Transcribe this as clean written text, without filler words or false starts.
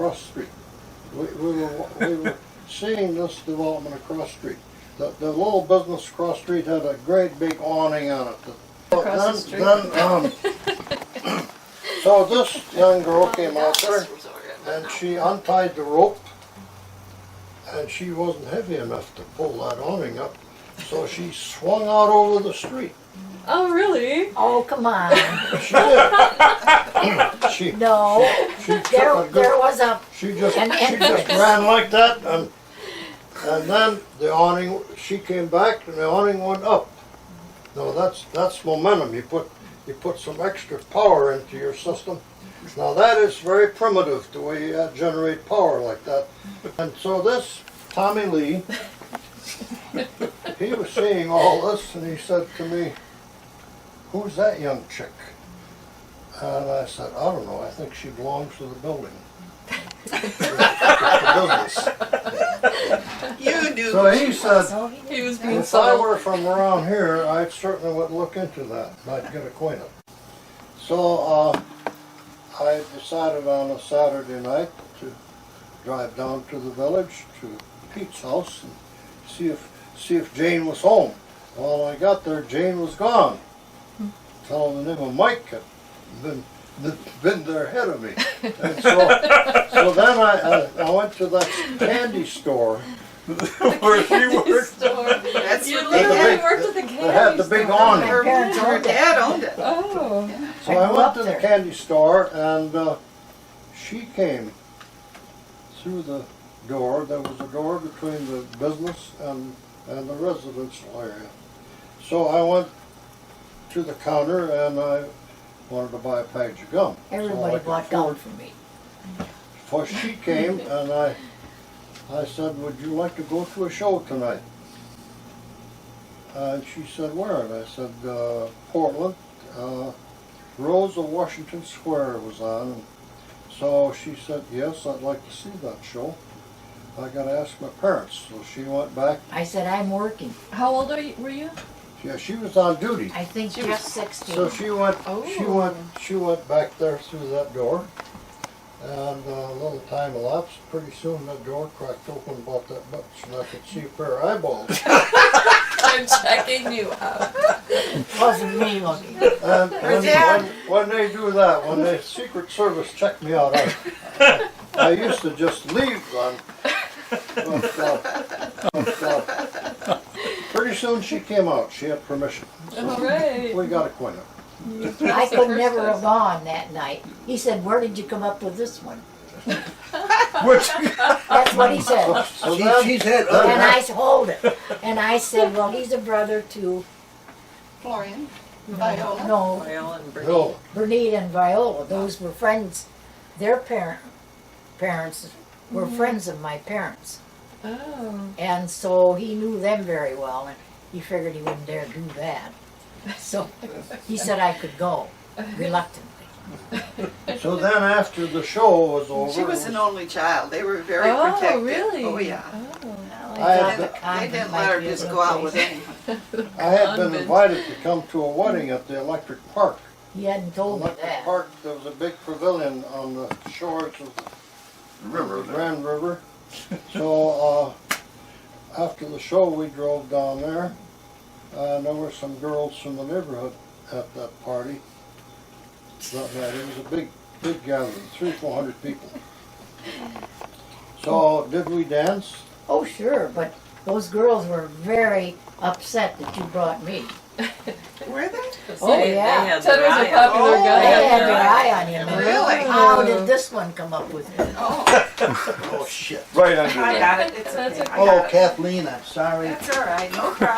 across the street. We were seeing this development across the street. The little business across the street had a great big awning on it. Across the street. So this young girl came out there and she untied the rope, and she wasn't heavy enough to pull that awning up, so she swung out over the street. Oh, really? Oh, come on. She did. She No, she took there a good, was a, she just an entrance. ran like that, and then the awning, she came back and the awning went up. No, that's momentum. You put some extra power into your system. Now that is very primitive, the way you generate power like that. And so this Tommy Lee, he was seeing all this, and he said to me, "Who's that young chick?" And I said, "I don't know. I think she belongs to the building." The business. You knew. So he said, He was being if I subtle. were from around here, I certainly would look into that. I'd get acquainted. So I decided on a Saturday night to drive down to the village to Pete's house and see if Jane was home. Well, when I got there, Jane was gone. Fellow by the name of Mike had been there ahead of me. And so then I went to that candy store where she worked. That's You what they literally had. worked at the candy They had the big store. awning. Her, parents her owned it. dad owned it. Oh. So I I grew went up to the there. candy store, and she came through the door. There was a door between the business and the residential area. So I went to the counter and I wanted to buy a package of gum. So I Everybody could bought gum afford- for me. So she came and I said, "Would you like to go to a show tonight?" And she said, "Where?" And I said, "Portland. Rose of Washington Square was on." And so she said, "Yes, I'd like to see that show. I got to ask my parents." So she went back. I said, I'm working. How old were you? Yeah, she was on duty. I think She just was- 16. So she went. Oh. She went back there through that door, and a little time elapsed. Pretty soon that door cracked open about that much, and I could see a pair of eyeballs. I'm checking you out. Wasn't me looking. And Dad. when they do that, when the Secret Service check me out, I used to just leave then. But, pretty soon she came out. She had permission. So All right. we got acquainted. I could never have gone that night. He said, where did you come up with this one? That's what he said. So then, She's had And I said, hold it. And I said, well, he's a brother to, Florian, Viola. no, Bill, Bernita and Viola. Those were friends. Their parents were friends of my parents. Oh. And so he knew them very well, and he figured he wouldn't dare do that. So he said I could go, reluctantly. so then after the show was over, She was an only child. They were very Oh, protective. really? Oh, yeah. Oh. Well, I thought had the the- They convent didn't might let her be a just good go out place. with anyone. I had been Convent. invited to come to a wedding at the Electric Park. He hadn't told me Electric that. Park, there was a big pavilion on the shores of the Grand River. So after the show, we drove down there, and there were some girls from the neighborhood at that party that night. It was a big gathering, 300-400 people. So did we dance? Oh, sure, but those girls were very upset that you brought me. Were they? Oh, yeah. Ted was a popular Oh, guy. They had their eye on him. Really? How did this one come up with it? Oh, Oh, shit. Right under I there. got it. It's That's okay. okay. I got Oh, it. Kathleen, I'm sorry. That's all right. No problem.